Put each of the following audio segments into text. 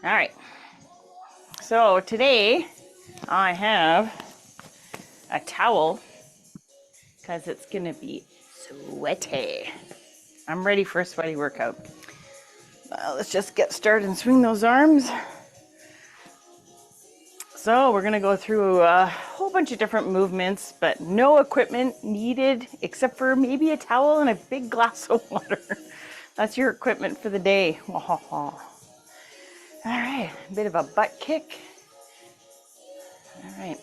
All right. So today I have a towel because it's going to be sweaty. I'm ready for a sweaty workout. Let's just get started and swing those arms. So we're going to go through a whole bunch of different movements, but no equipment needed except for maybe a towel and a big glass of water. That's your equipment for the day. All right, a bit of a butt kick. All right.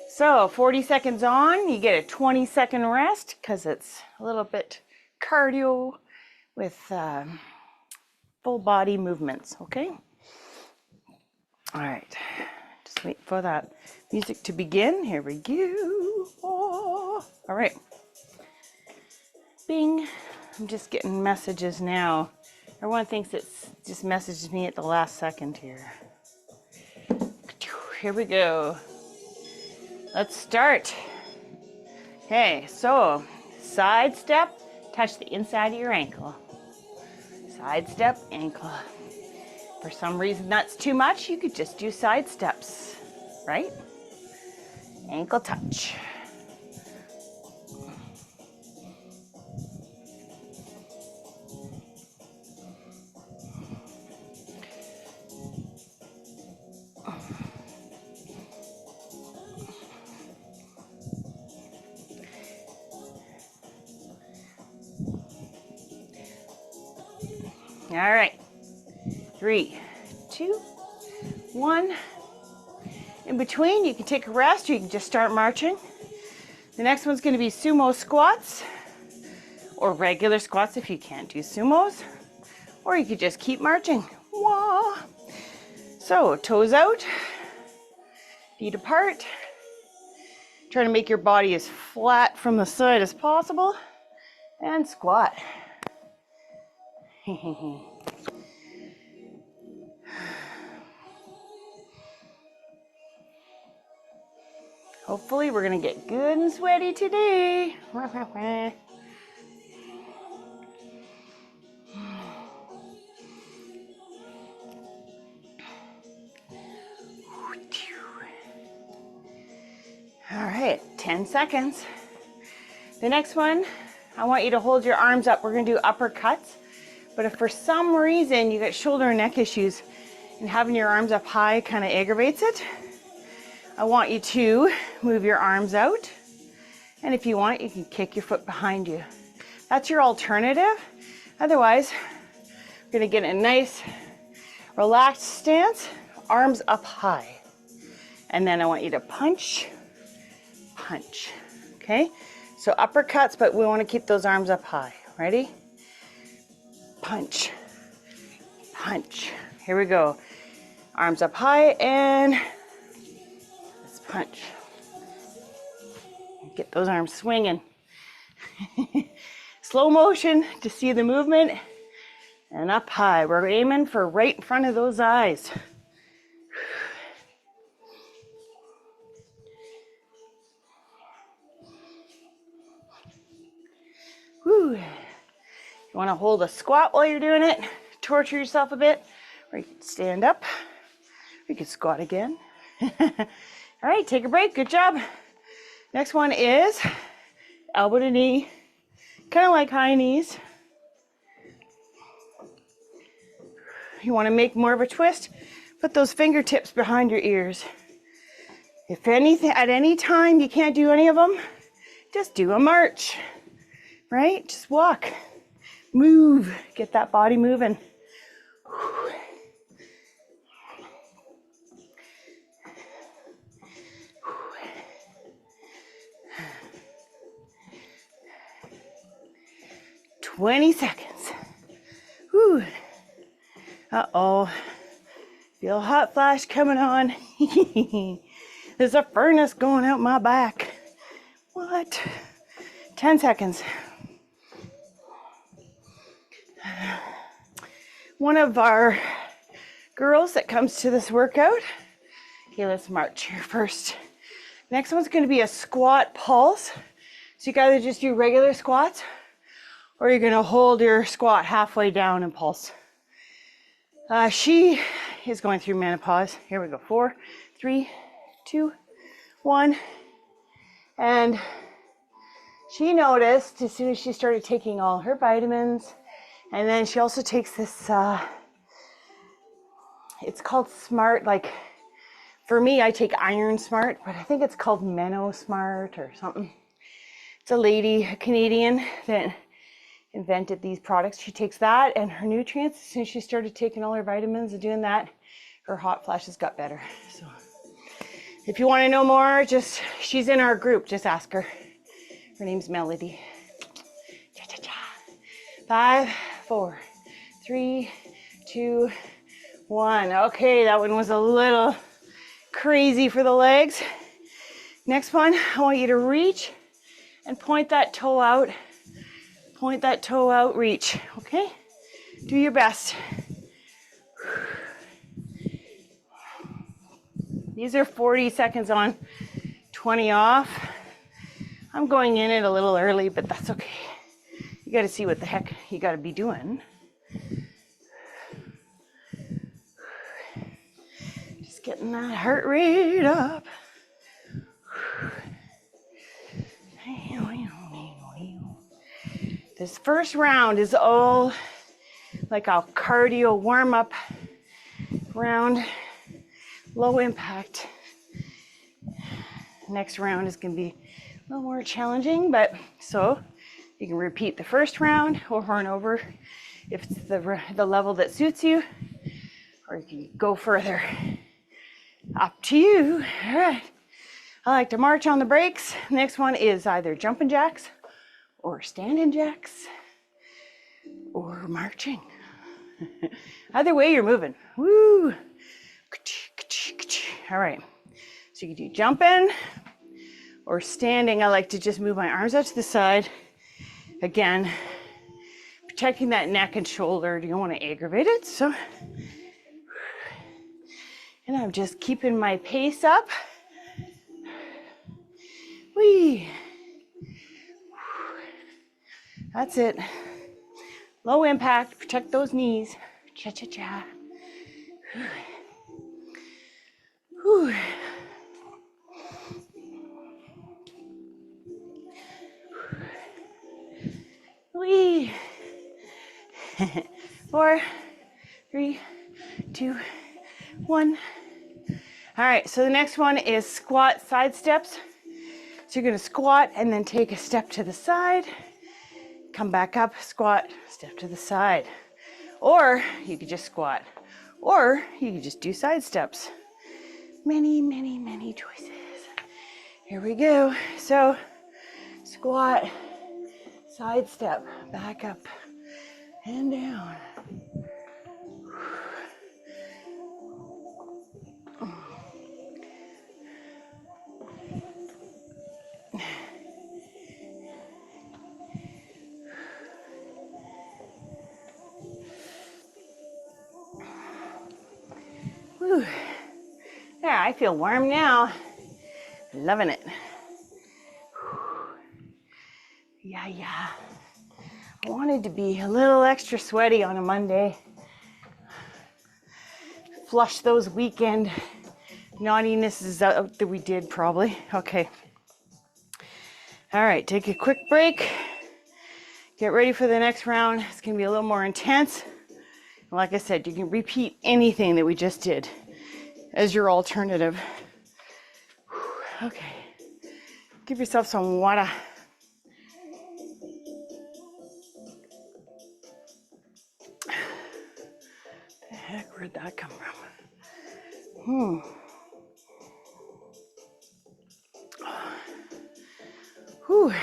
So 40 seconds on, you get a 20-second rest because it's a little bit cardio with full body movements, okay? All right, just wait for that music to begin. Here we go. Oh. All right. Bing. I'm just getting messages now. Everyone thinks it's just messages me at the last second here. Here we go. Let's start. Okay, so side step, touch the inside of your ankle. Side step, ankle. For some reason that's too much, you could just do side steps, right? Ankle touch. All right, 3, 2, 1. In between, you can take a rest or you can just start marching. The next one's going to be sumo squats or regular squats if you can't do sumos, or you could just keep marching. Wah. So toes out, feet apart. Try to make your body as flat from the side as possible and squat. Hopefully we're gonna get good and sweaty today. All right, 10 seconds. The next one, I want you to hold your arms up. We're gonna do uppercuts. But if for some reason you get shoulder and neck issues and having your arms up high kind of aggravates it, I want you to move your arms out. And if you want, you can kick your foot behind you. That's your alternative. Otherwise, we're gonna get a nice relaxed stance, arms up high. And then I want you to punch, punch, okay? So uppercuts, but we wanna keep those arms up high. Ready? Punch, punch. Here we go. Arms up high and let's punch. Get those arms swinging. Slow motion to see the movement and up high. We're aiming for right in front of those eyes. Whew. You want to hold a squat while you're doing it, torture yourself a bit, or you can stand up, you can squat again. All right, take a break, good job. Next one is elbow to knee, kind of like high knees. You want to make more of a twist, put those fingertips behind your ears. If anything, at any time you can't do any of them, just do a march, right? Just walk. Move, get that body moving. "20 seconds. Whew. Uh-oh. Feel a hot flash coming on. There's a furnace going out my back. What? 10 seconds. One of our girls that comes to this workout. Okay, let's march here first. Next one's going to be a squat pulse. So you can either just do regular squats or you're going to hold your squat halfway down and pulse. She is going through menopause. Here we go. 4, 3, 2, 1. And she noticed as soon as she started taking all her vitamins, and then she also takes this, it's called Smart, like for me, I take Iron Smart, but I think it's called Meno Smart or something. It's a lady, a Canadian, that invented these products. She takes that and her nutrients. As soon as she started taking all her vitamins and doing that, her hot flashes got better. So if you want to know more, she's in our group. Just ask her. Her name's Melody. 5, 4, 3, 2, 1. Okay, that one was a little crazy for the legs. Next one, I want you to reach and point that toe out. Point that toe out, reach, okay? Do your best. These are 40 seconds on, 20 off. I'm going in it a little early, but that's okay. You gotta see what the heck you gotta be doing. Just getting that heart rate up. This first round is all like a cardio warm-up round, low impact. Next round is going to be a little more challenging, but so you can repeat the first round over and over if it's the level that suits you, or you can go further. Up to you. All right. I like to march on the breaks. Next one is either jumping jacks or standing jacks or marching. Either way you're moving. Woo! All right. So you can do jumping or standing. I like to just move my arms out to the side. Again, protecting that neck and shoulder. You don't want to aggravate it. So, and I'm just keeping my pace up. Whee! That's it. Low impact, protect those knees. Cha-cha-cha. Whew. Whee! 4, 3, 2, 1. All right, so the next one is squat side steps. So you're gonna squat and then take a step to the side. Come back up, squat, step to the side. Or you could just squat. Or you could just do side steps. Many, many, many choices. Here we go. So squat, side step, back up and down. Whew. There, I feel warm now. Loving it. Yeah. I wanted to be a little extra sweaty on a Monday. Flush those weekend naughtinesses out that we did probably. Okay. All right, take a quick break. Get ready for the next round. It's gonna be a little more intense. And like I said, you can repeat anything that we just did as your alternative. Okay, give yourself some water. The heck, where'd that come from? Whew.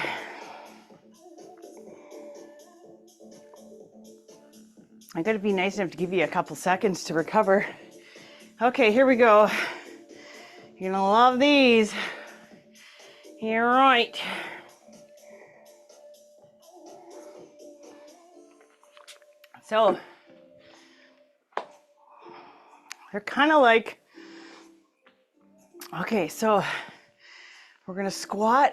I gotta be nice enough to give you a couple seconds to recover. Okay, here we go. You're gonna love these. You're right. So, they're kind of like, okay, so we're gonna squat,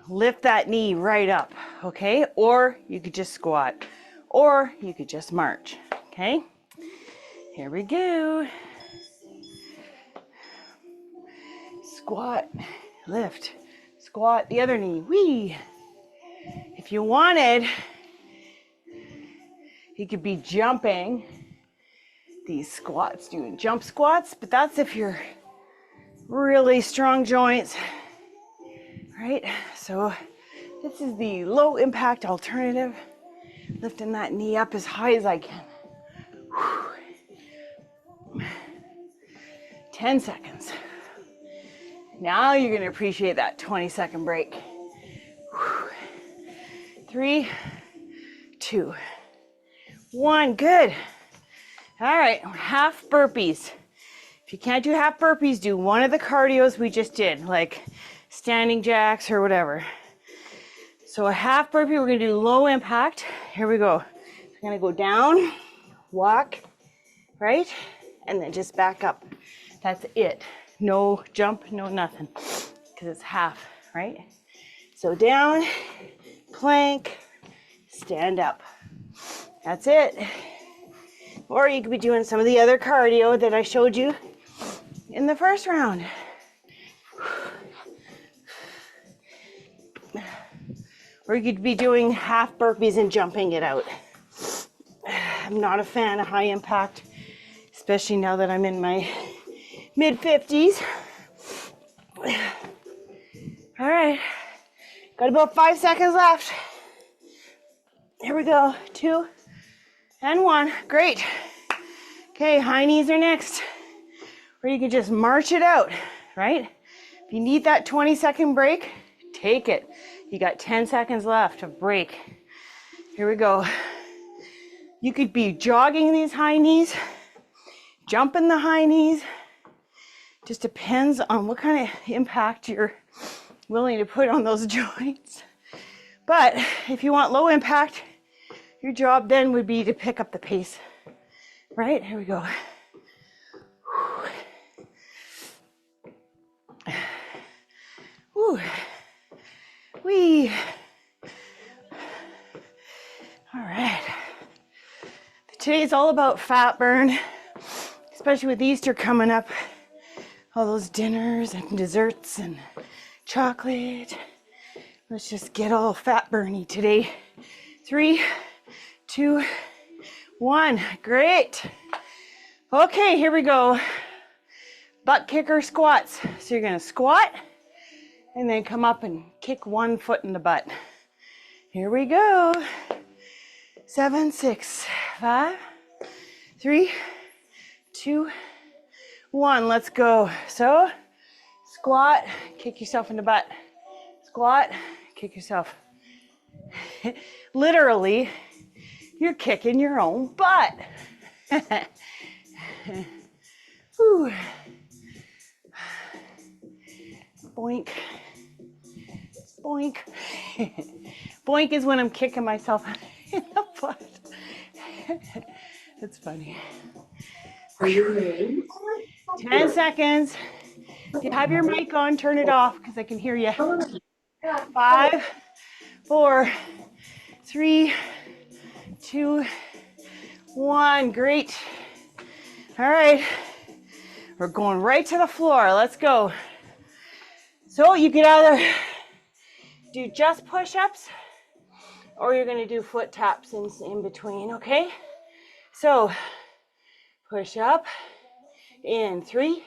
lift that knee right up, okay? Or you could just squat, or you could just march, okay? Here we go. Squat, lift, squat the other knee, whee. If you wanted, you could be jumping these squats, doing jump squats, but that's if you're really strong joints, right? So this is the low impact alternative, lifting that knee up as high as I can. 10 seconds. Now you're gonna appreciate that 20-second break. 3, 2, 1, good. All right, half burpees. If you can't do half burpees, do one of the cardios we just did, like standing jacks or whatever. So a half burpee, we're gonna do low impact. Here we go. I'm gonna go down, walk, right? And then just back up. That's it. No jump, no nothing, because it's half, right? So down, plank, stand up. That's it. Or you could be doing some of the other cardio that I showed you in the first round. Or you could be doing half burpees and jumping it out. I'm not a fan of high impact, especially now that I'm in my mid-50s. All right, got about 5 seconds left. Here we go, 2 and 1, great. Okay, high knees are next. Or you can just march it out, right? If you need that 20-second break, take it. You got 10 seconds left of break. Here we go. You could be jogging these high knees, jumping the high knees. Just depends on what kind of impact you're willing to put on those joints. But if you want low impact, your job then would be to pick up the pace. Right? Here we go. Whew. Whee. All right. Today is all about fat burn, especially with Easter coming up. All those dinners and desserts and chocolate. Let's just get all fat burny today. 3, 2, 1. Great. Okay, here we go. Butt kicker squats. So you're gonna squat and then come up and kick one foot in the butt. Here we go. 7, 6, 5, 3, 2, 1, let's go. So, squat, kick yourself in the butt. Squat, kick yourself. Literally, you're kicking your own butt. Whew. Boink. Boink. Boink is when I'm kicking myself in the butt. That's funny. Are you ready? 10 seconds. If you have your mic on, turn it off because I can hear you. 5, 4, 3, 2, 1. Great. All right. We're going right to the floor. Let's go. So you could either do just push-ups or you're going to do foot taps in between, okay? So push up in 3,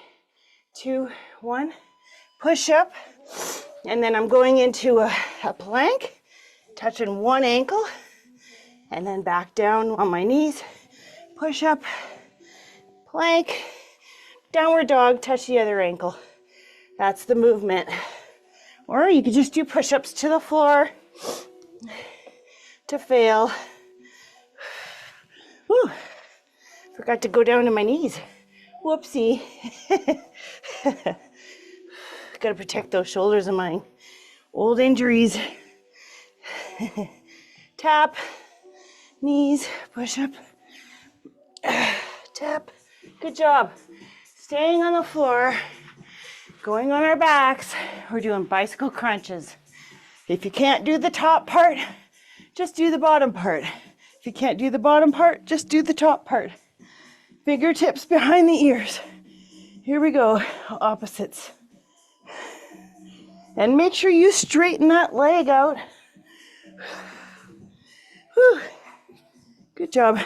2, 1. Push up. And then I'm going into a plank, touching one ankle, and then back down on my knees. Push up, plank, downward dog, touch the other ankle. That's the movement. Or you could just do push-ups to the floor to fail. Whew. Forgot to go down to my knees. Whoopsie. Gotta protect those shoulders of mine. Old injuries. Tap, knees, push up. Tap. Good job. Staying on the floor, going on our backs. We're doing bicycle crunches. If you can't do the top part, just do the bottom part. If you can't do the bottom part, just do the top part. Fingertips behind the ears. Here we go, opposites. And make sure you straighten that leg out. Whew. Good job.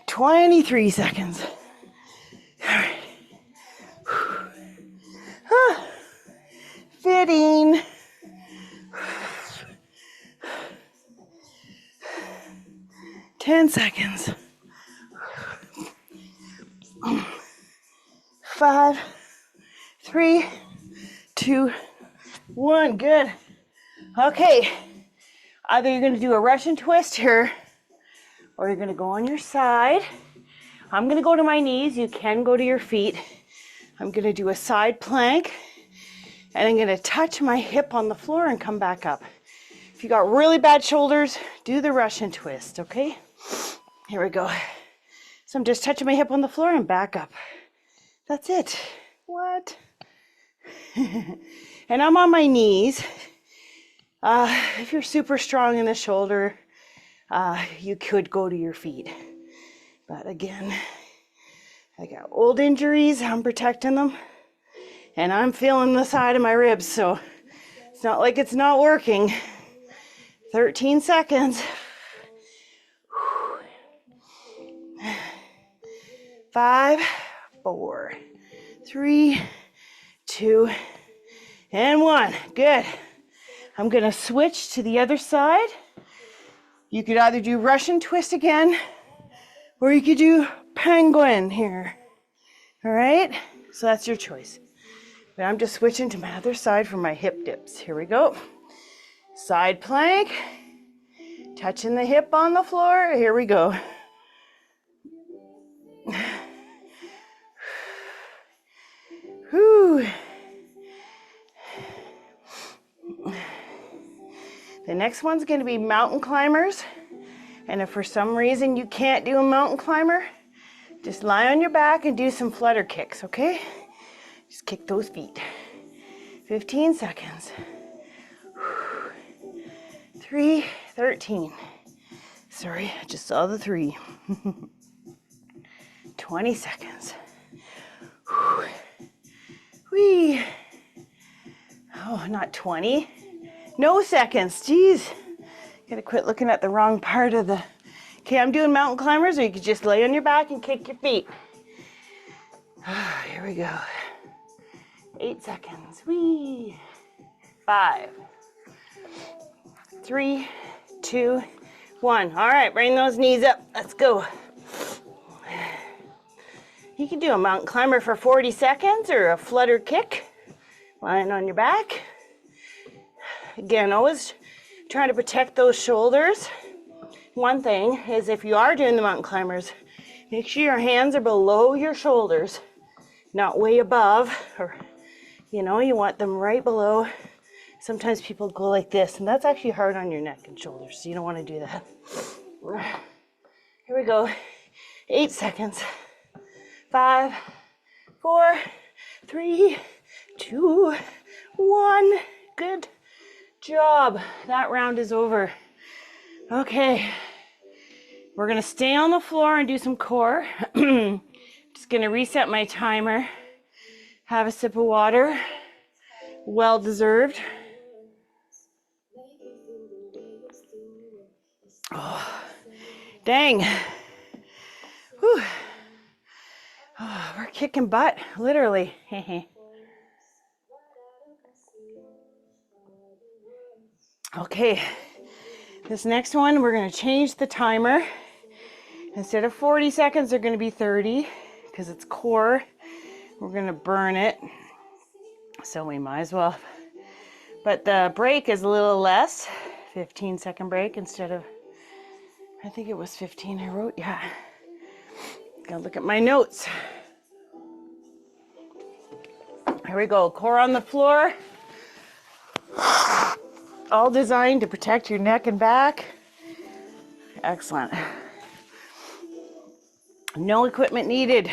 23 seconds. All right. Fitting. 10 seconds. 5, 3, 2, 1. Good. Okay. Either you're going to do a Russian twist here, or you're going to go on your side. I'm going to go to my knees. You can go to your feet. I'm going to do a side plank, and I'm going to touch my hip on the floor and come back up. If you got really bad shoulders, do the Russian twist, okay? Here we go. So I'm just touching my hip on the floor and back up. That's it. What? And I'm on my knees. If you're super strong in the shoulder, you could go to your feet. But again, I got old injuries, I'm protecting them, and I'm feeling the side of my ribs, so it's not like it's not working. 13 seconds. 5, 4, 3, 2, and 1. Good. I'm going to switch to the other side. You could either do Russian twist again, or you could do penguin here. All right? So that's your choice. But I'm just switching to my other side for my hip dips. Here we go. Side plank. Touching the hip on the floor. Here we go. Whew. The next one's going to be mountain climbers. And if for some reason you can't do a mountain climber, just lie on your back and do some flutter kicks, okay? Just kick those feet. 15 seconds. 3, 13. Sorry, I just saw the 3. 20 seconds. Whee. Oh, not 20. No seconds, jeez. Gotta quit looking at the wrong part of the... Okay, I'm doing mountain climbers, or you could just lay on your back and kick your feet. Here we go. 8 seconds. Whee. 5, 3, 2, 1. All right, bring those knees up. Let's go. You can do a mountain climber for 40 seconds or a flutter kick, lying on your back. Again, always trying to protect those shoulders. One thing is, if you are doing the mountain climbers, make sure your hands are below your shoulders, not way above, or, you know, you want them right below. Sometimes people go like this, and that's actually hard on your neck and shoulders, so you don't want to do that. Here we go. 8 seconds. 5, 4, 3, 2, 1. Good job. That round is over. Okay. We're going to stay on the floor and do some core. Just going to reset my timer. Have a sip of water. Well deserved. Oh, dang. Whew. Oh, we're kicking butt, literally. Okay, this next one, we're going to change the timer. Instead of 40 seconds, they're going to be 30 because it's core. We're going to burn it, so we might as well. But the break is a little less, 15-second break instead of, I think it was 15 I wrote, yeah. Gotta look at my notes. Here we go, core on the floor. All designed to protect your neck and back. Excellent. No equipment needed.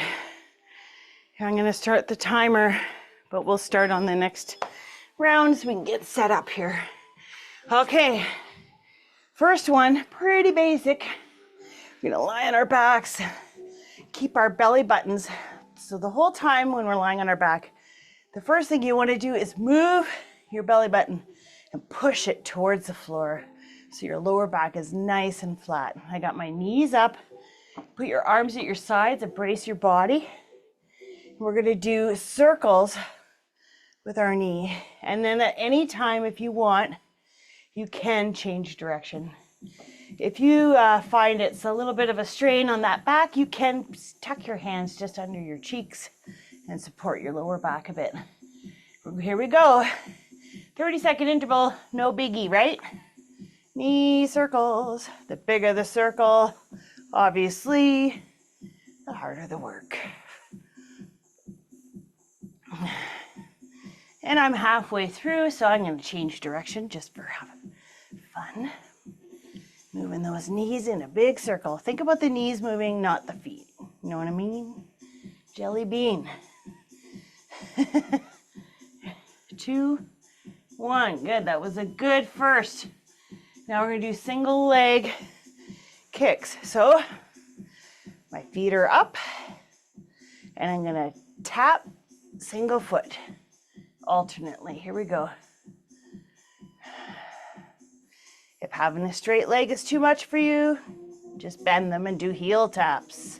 I'm gonna start the timer, but we'll start on the next round so we can get set up here. Okay, first one, pretty basic. We're gonna lie on our backs, keep our belly buttons. So the whole time when we're lying on our back, the first thing you wanna do is move your belly button and push it towards the floor so your lower back is nice and flat. I got my knees up. Put your arms at your sides and brace your body. We're gonna do circles with our knee. And then at any time, if you want, you can change direction. If you find it's a little bit of a strain on that back, you can tuck your hands just under your cheeks and support your lower back a bit. Here we go. 30-second interval, no biggie, right? Knee circles. The bigger the circle, obviously, the harder the work. And I'm halfway through, so I'm going to change direction just for having fun. Moving those knees in a big circle. Think about the knees moving, not the feet. You know what I mean? Jelly bean. 2, 1. Good. That was a good first. Now we're going to do single leg kicks. So my feet are up, and I'm going to tap single foot alternately. Here we go. If having a straight leg is too much for you, just bend them and do heel taps.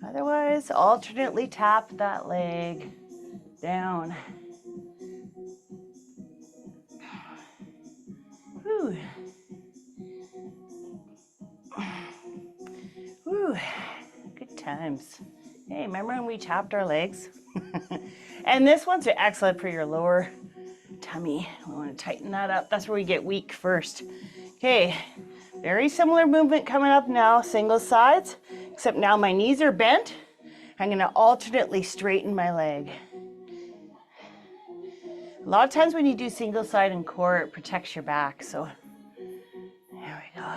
Otherwise, alternately tap that leg down. Whew. Whew. Good times. Hey, remember when we tapped our legs? And this one's excellent for your lower tummy. We want to tighten that up. That's where we get weak first. Okay, very similar movement coming up now, single sides, except now my knees are bent. I'm going to alternately straighten my leg. A lot of times when you do single side and core, it protects your back. So there we go.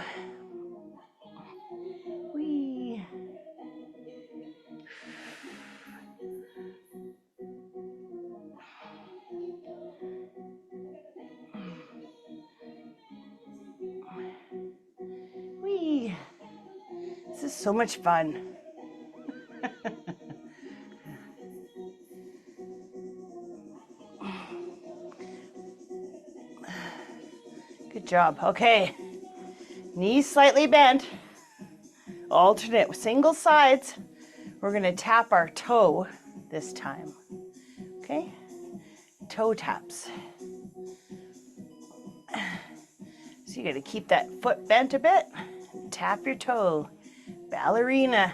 Whee. Whee. This is so much fun. Good job. Okay, knees slightly bent. Alternate with single sides. We're going to tap our toe this time. Okay, toe taps. So you got to keep that foot bent a bit. Tap your toe. Ballerina.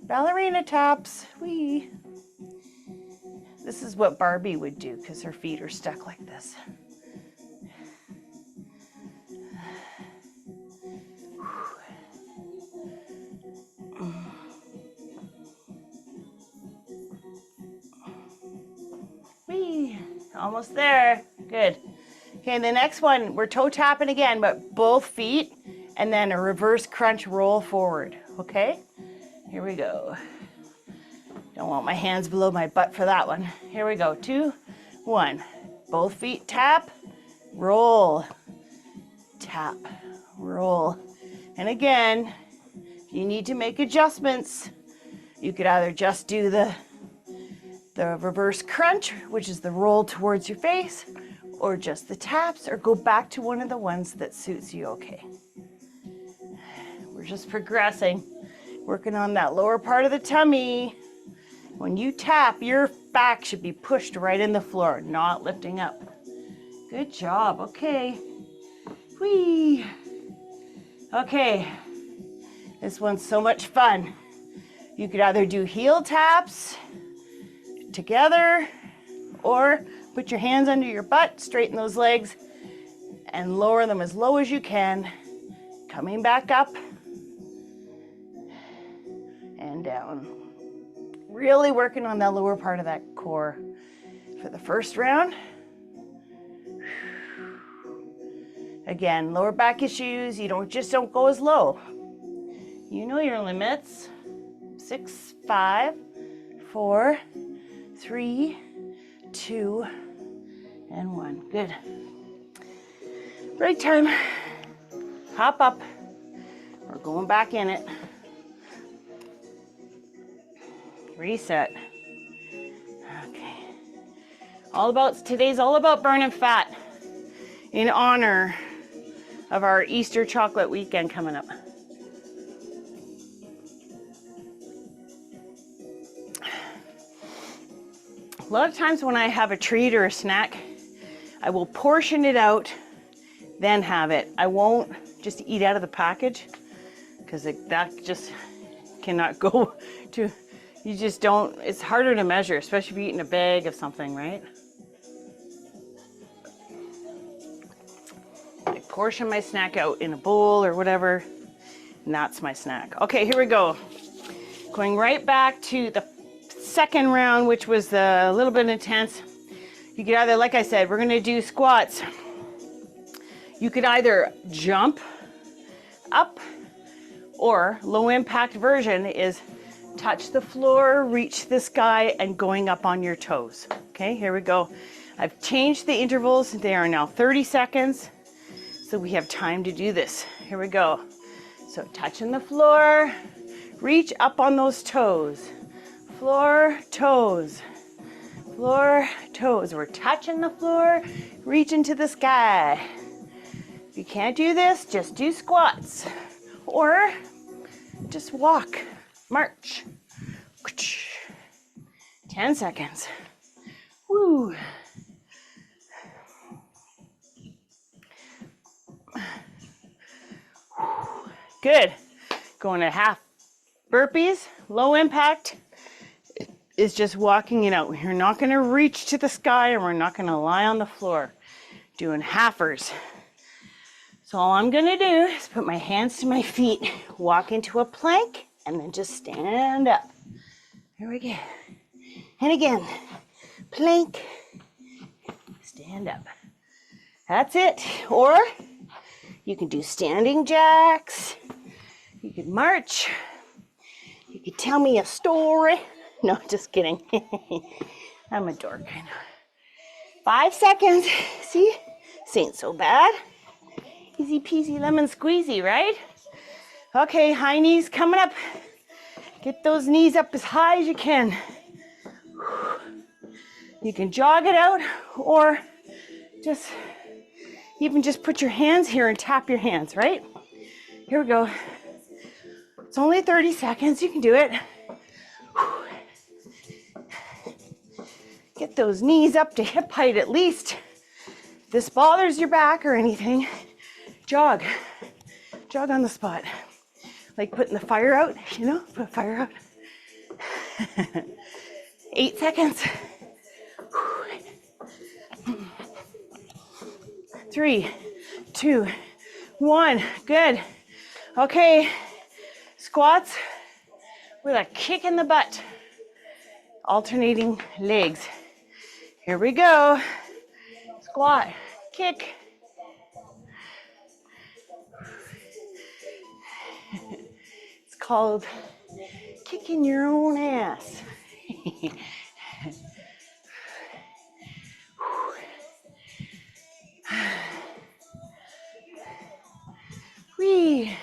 Ballerina taps. Whee. This is what Barbie would do because her feet are stuck like this. Whee. Almost there. Good. Okay, the next one, we're toe tapping again, but both feet, and then a reverse crunch roll forward, okay? Here we go. Don't want my hands below my butt for that one. Here we go, 2, 1. Both feet tap, roll, tap, roll. And again, if you need to make adjustments, you could either just do the reverse crunch, which is the roll towards your face, or just the taps, or go back to one of the ones that suits you okay. We're just progressing, working on that lower part of the tummy. When you tap, your back should be pushed right in the floor, not lifting up. Good job, okay. Whee! Okay, this one's so much fun. You could either do heel taps together, or put your hands under your butt, straighten those legs, and lower them as low as you can. Coming back up and down. Really working on that lower part of that core for the first round. Again, lower back issues, you don't go as low. You know your limits. 6, 5, 4, 3, 2, and 1. Good. Break time. Hop up. We're going back in it. Reset. Okay. Today's all about burning fat in honor of our Easter chocolate weekend coming up. A lot of times when I have a treat or a snack, I will portion it out, then have it. I won't just eat out of the package because that just cannot go to, you just don't, it's harder to measure, especially if you're eating a bag of something, right? I portion my snack out in a bowl or whatever, and that's my snack. Okay, here we go. Going right back to the second round, which was a little bit intense. You could either, like I said, we're gonna do squats. You could either jump up, or low impact version is touch the floor, reach the sky, and going up on your toes. Okay, here we go. I've changed the intervals. They are now 30 seconds. So we have time to do this. Here we go. So touching the floor, reach up on those toes. Floor, toes. Floor, toes. We're touching the floor, reaching to the sky. If you can't do this, just do squats. Or just walk, march. 10 seconds. Woo. Good. Going to half burpees, low impact is just walking it out. You're not going to reach to the sky, and we're not going to lie on the floor. Doing halfers. So all I'm going to do is put my hands to my feet, walk into a plank, and then just stand up. Here we go. And again, plank, stand up. That's it. Or you can do standing jacks. You could march. You could tell me a story. No, just kidding. I'm a dork, I know. 5 seconds. See? This ain't so bad. Easy peasy lemon squeezy, right? Okay, high knees coming up. Get those knees up as high as you can. You can jog it out, or just even just put your hands here and tap your hands, right? Here we go. It's only 30 seconds. You can do it. Get those knees up to hip height at least. If this bothers your back or anything, jog. Jog on the spot. Like putting the fire out, you know? Put fire out. 8 seconds. 3, 2, 1. Good. Okay. Squats with a kick in the butt. Alternating legs. Here we go. Squat, kick. It's called kicking your own ass. Whee.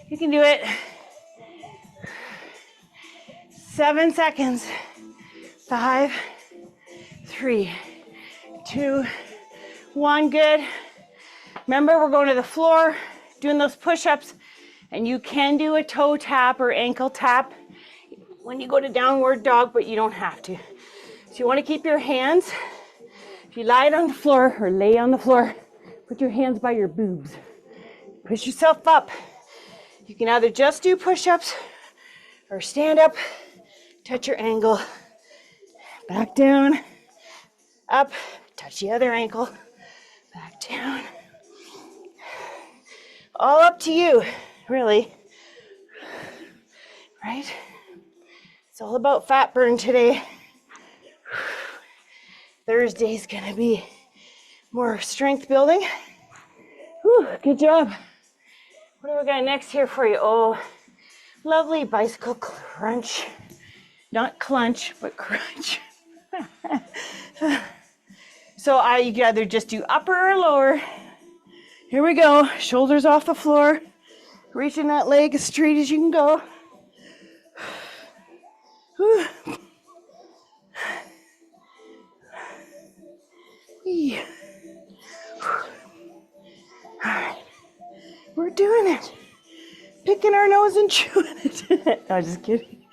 You can do it. 7 seconds. 5, 3, 2, 1. Good. Remember, we're going to the floor, doing those push-ups, and you can do a toe tap or ankle tap when you go to downward dog, but you don't have to. So you want to keep your hands, if you lie on the floor or lay on the floor, put your hands by your boobs. Push yourself up. You can either just do push-ups or stand up, touch your ankle, back down, up, touch the other ankle, back down. All up to you, really. Right? It's all about fat burn today. Thursday's gonna be more strength building. Whew, good job. What do we got next here for you? Oh, lovely bicycle crunch. Not clunch, but crunch. So you can either just do upper or lower. Here we go. Shoulders off the floor. Reaching that leg as straight as you can go. Whew. Whee. All right. We're doing it. Picking our nose and chewing it. No, just kidding.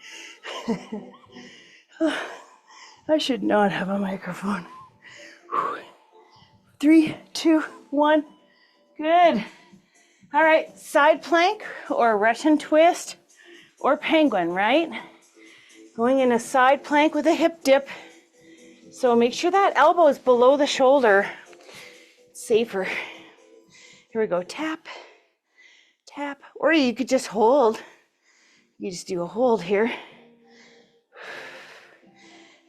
I should not have a microphone. 3, 2, 1. Good. All right, side plank or Russian twist or penguin, right? Going in a side plank with a hip dip. So make sure that elbow is below the shoulder. It's safer. Here we go, tap, tap. Or you could just hold. You just do a hold here.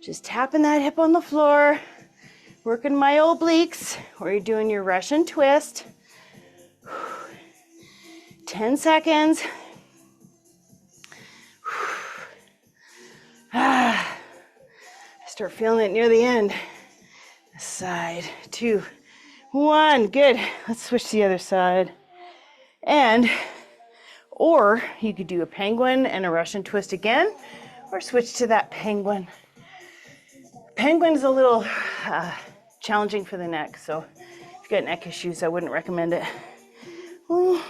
Just tapping that hip on the floor. Working my obliques. Or you're doing your Russian twist. 10 seconds. I start feeling it near the end. Side, 2, 1. Good. Let's switch to the other side. Or you could do a penguin and a Russian twist again, or switch to that penguin. Penguin is a little challenging for the neck, so if you got neck issues, I wouldn't recommend it. Ooh.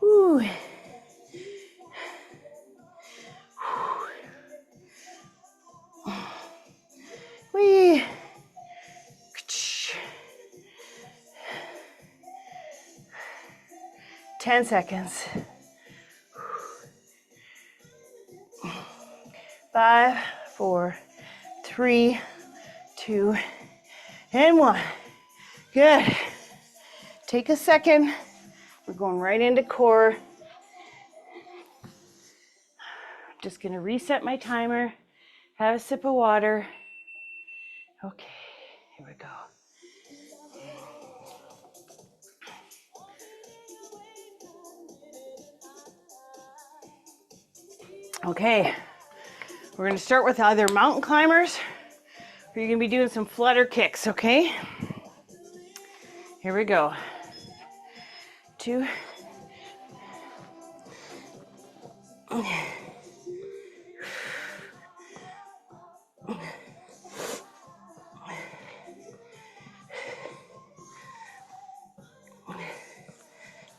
Ooh. Wee. 10 seconds. 5, 4, 3, 2, and 1. Good. Take a second. We're going right into core. I'm just going to reset my timer. Have a sip of water. Okay, here we go. Okay, we're going to start with either mountain climbers or you're going to be doing some flutter kicks, okay? Here we go. 2.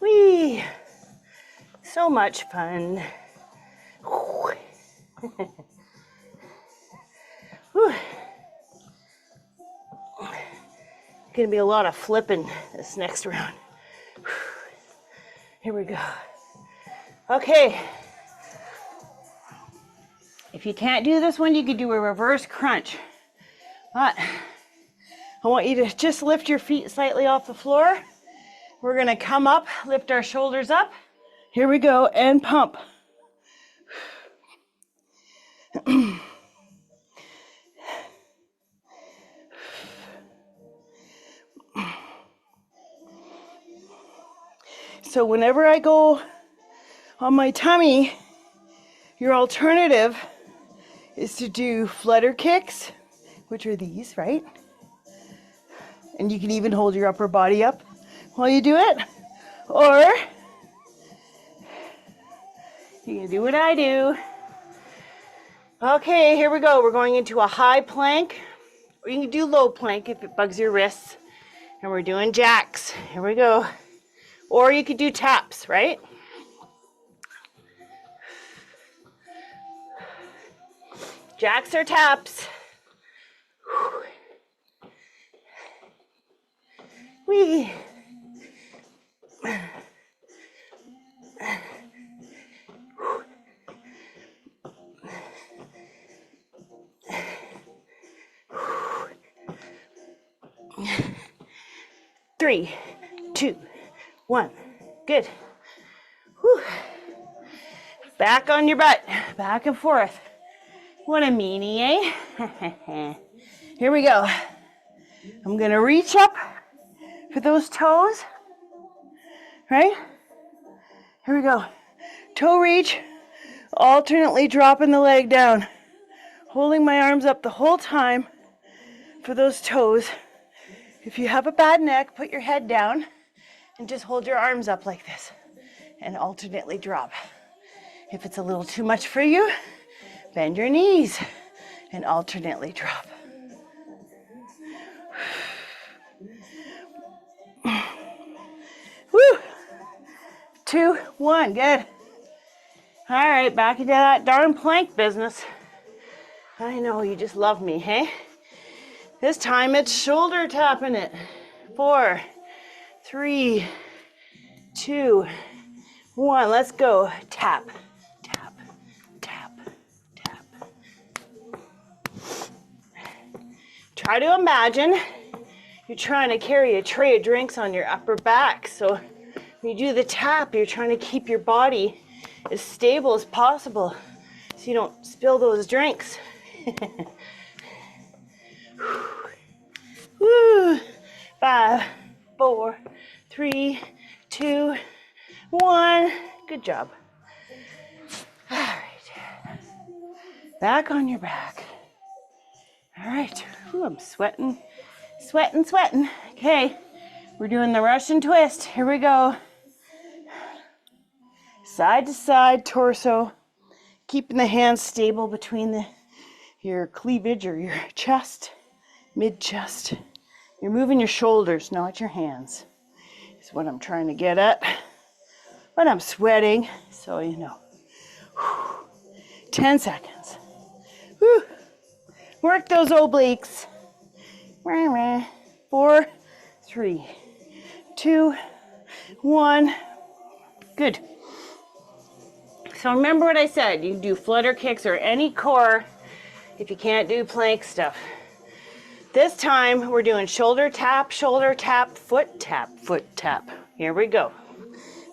Whee! So much fun. Gonna be a lot of flipping this next round. Here we go. Okay. If you can't do this one, you could do a reverse crunch. But I want you to just lift your feet slightly off the floor. We're gonna come up, lift our shoulders up. Here we go, and pump. So whenever I go on my tummy, your alternative is to do flutter kicks, which are these, right? And you can even hold your upper body up while you do it. Or you can do what I do. Okay, here we go. We're going into a high plank. Or you can do low plank if it bugs your wrists. And we're doing jacks. Here we go. Or you could do taps, right? Jacks or taps. Whee. Three, 2, 1. Good. Whew. Back on your butt. Back and forth. What a meanie, eh? Here we go. I'm going to reach up for those toes. Right? Here we go. Toe reach. Alternately dropping the leg down. Holding my arms up the whole time. for those toes. If you have a bad neck, put your head down and just hold your arms up like this and alternately drop. If it's a little too much for you, bend your knees and alternately drop. Woo! 2, 1, good. All right, back into that darn plank business. I know, you just love me, hey? This time it's shoulder tapping it. 4, 3, 2, 1, let's go. Tap, tap, tap, tap. Try to imagine you're trying to carry a tray of drinks on your upper back. So when you do the tap, you're trying to keep your body as stable as possible so you don't spill those drinks. Woo. 5, 4, 3, 2, 1. Good job. All right. Back on your back. All right. Ooh, I'm sweating, sweating, sweating. Okay. We're doing the Russian twist. Here we go. Side to side, torso. Keeping the hands stable between your cleavage or your chest, mid-chest. You're moving your shoulders, not your hands. Is what I'm trying to get at. But I'm sweating, so you know. 10 seconds. Whew. Work those obliques. 4, 3, 2, 1. Good. So remember what I said. You do flutter kicks or any core if you can't do plank stuff. This time we're doing shoulder tap, foot tap, foot tap. Here we go.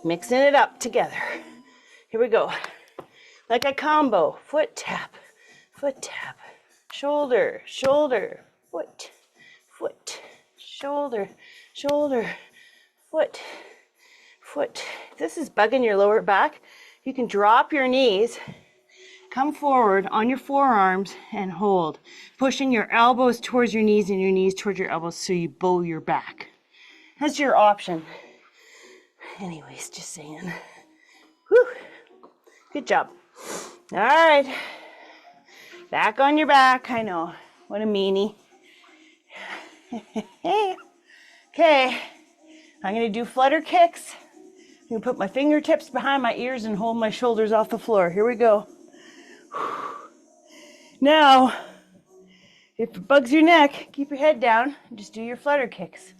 Mixing it up together. Here we go. Like a combo. Foot tap, shoulder, shoulder, foot, foot, shoulder, shoulder, foot, foot. If this is bugging your lower back, you can drop your knees, come forward on your forearms and hold, pushing your elbows towards your knees and your knees towards your elbows so you bow your back. That's your option. Anyways, just saying. Whew. Good job. All right. Back on your back. I know. What a meanie. Okay. I'm going to do flutter kicks. I'm going to put my fingertips behind my ears and hold my shoulders off the floor. Here we go. Now, if it bugs your neck, keep your head down and just do your flutter kicks.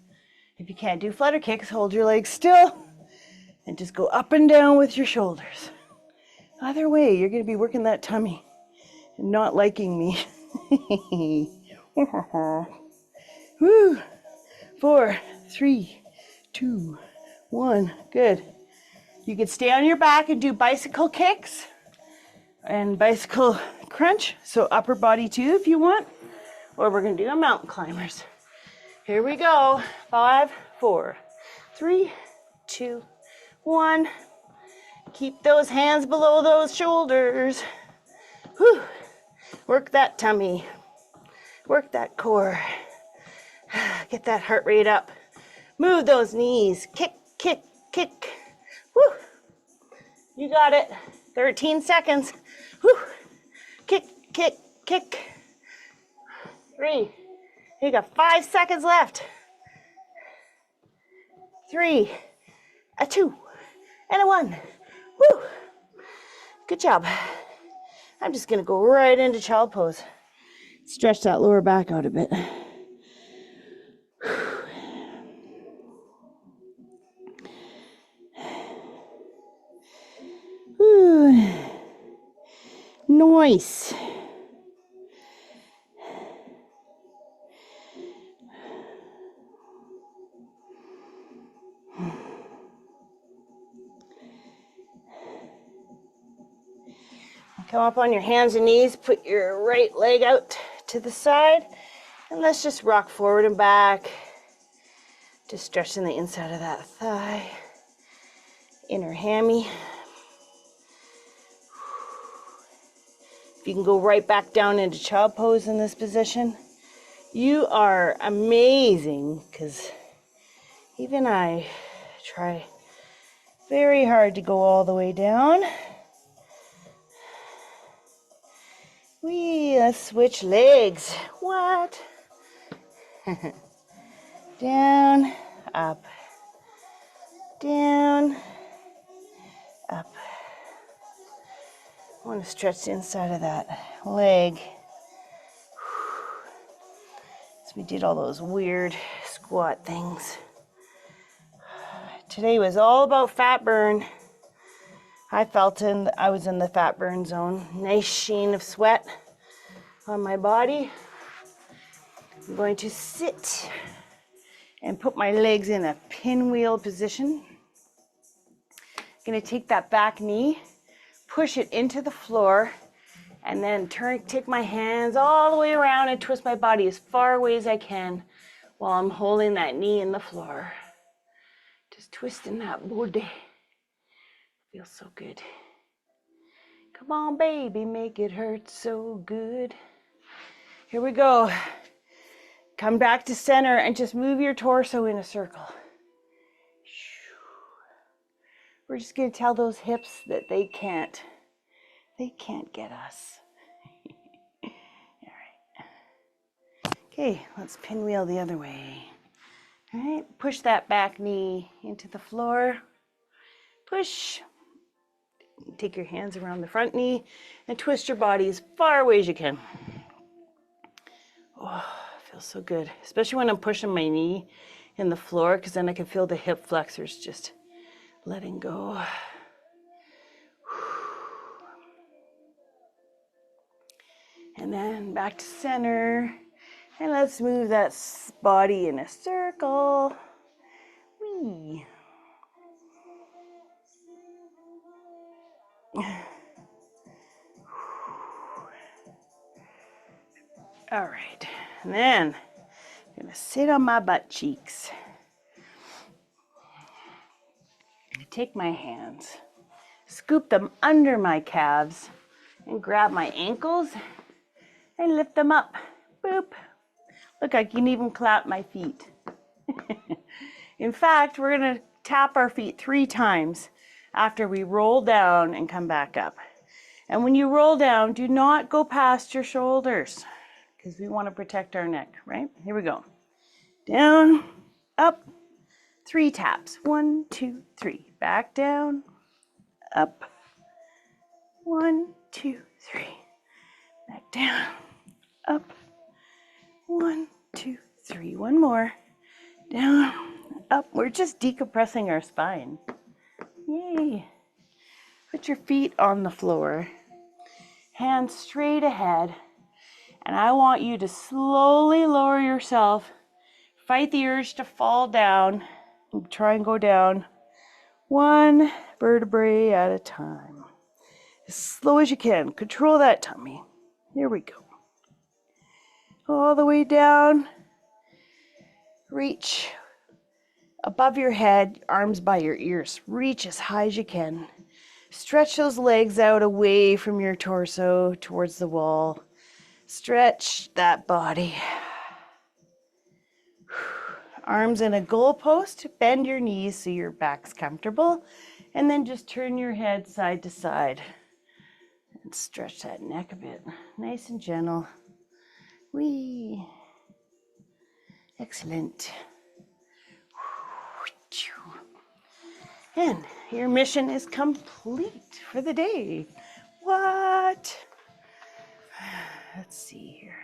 If you can't do flutter kicks, hold your legs still and just go up and down with your shoulders. Either way, you're going to be working that tummy and not liking me. Woo. 4, 3, 2, 1. Good. You can stay on your back and do bicycle kicks and bicycle crunch. So upper body too if you want. Or we're going to do a mountain climbers. Here we go. 5, 4, 3, 2, 1. Keep those hands below those shoulders. Whew. Work that tummy. Work that core. Get that heart rate up. Move those knees. Kick, kick, kick. Woo. You got it. 13 seconds. Woo. Kick, kick, kick. 3. You got 5 seconds left. 3, a 2, and a 1. Woo. Good job. I'm just going to go right into child pose. Stretch that lower back out a bit. Whew. Nice. Come up on your hands and knees, put your right leg out to the side, and let's just rock forward and back. Just stretching the inside of that thigh, inner hammy. If you can go right back down into child pose in this position, You are amazing, because even I try very hard to go all the way down. Let's switch legs. What? Down, up, down, up. I want to stretch the inside of that leg. So we did all those weird squat things. Today was all about fat burn. I was in the fat burn zone. Nice sheen of sweat on my body. I'm going to sit and put my legs in a pinwheel position. I'm going to take that back knee, push it into the floor, and then take my hands all the way around and twist my body as far away as I can while I'm holding that knee in the floor. Just twisting that body. Feels so good. Come on, baby, make it hurt so good. Here we go. Come back to center and just move your torso in a circle. We're just going to tell those hips that they can't get us. All right. Okay, let's pinwheel the other way. All right, push that back knee into the floor. Push. Take your hands around the front knee and twist your body as far away as you can. Oh, feels so good, especially when I'm pushing my knee in the floor, because then I can feel the hip flexors just letting go. And then back to center. And let's move that body in a circle. Whee. All right, and then I'm gonna sit on my butt cheeks. Take my hands, scoop them under my calves, and grab my ankles and lift them up. Boop. Look, I can even clap my feet. In fact, we're gonna tap our feet 3 times after we roll down and come back up. And when you roll down, do not go past your shoulders, because we want to protect our neck, right? Here we go. Down, up, 3 taps. 1, 2, 3. Back down, up. 1, 2, 3. Back down, up. 1, 2, 3. One more. Down, up. We're just decompressing our spine. Yay. Put your feet on the floor. Hands straight ahead. And I want you to slowly lower yourself. Fight the urge to fall down. Try and go down 1 vertebrae at a time. As slow as you can. Control that tummy. Here we go. All the way down. Reach above your head, arms by your ears. Reach as high as you can. Stretch those legs out away from your torso towards the wall. Stretch that body. Arms in a goalpost. Bend your knees so your back's comfortable. And then just turn your head side to side. And stretch that neck a bit. Nice and gentle. Whee. Excellent. And your mission is complete for the day. What? Let's see here.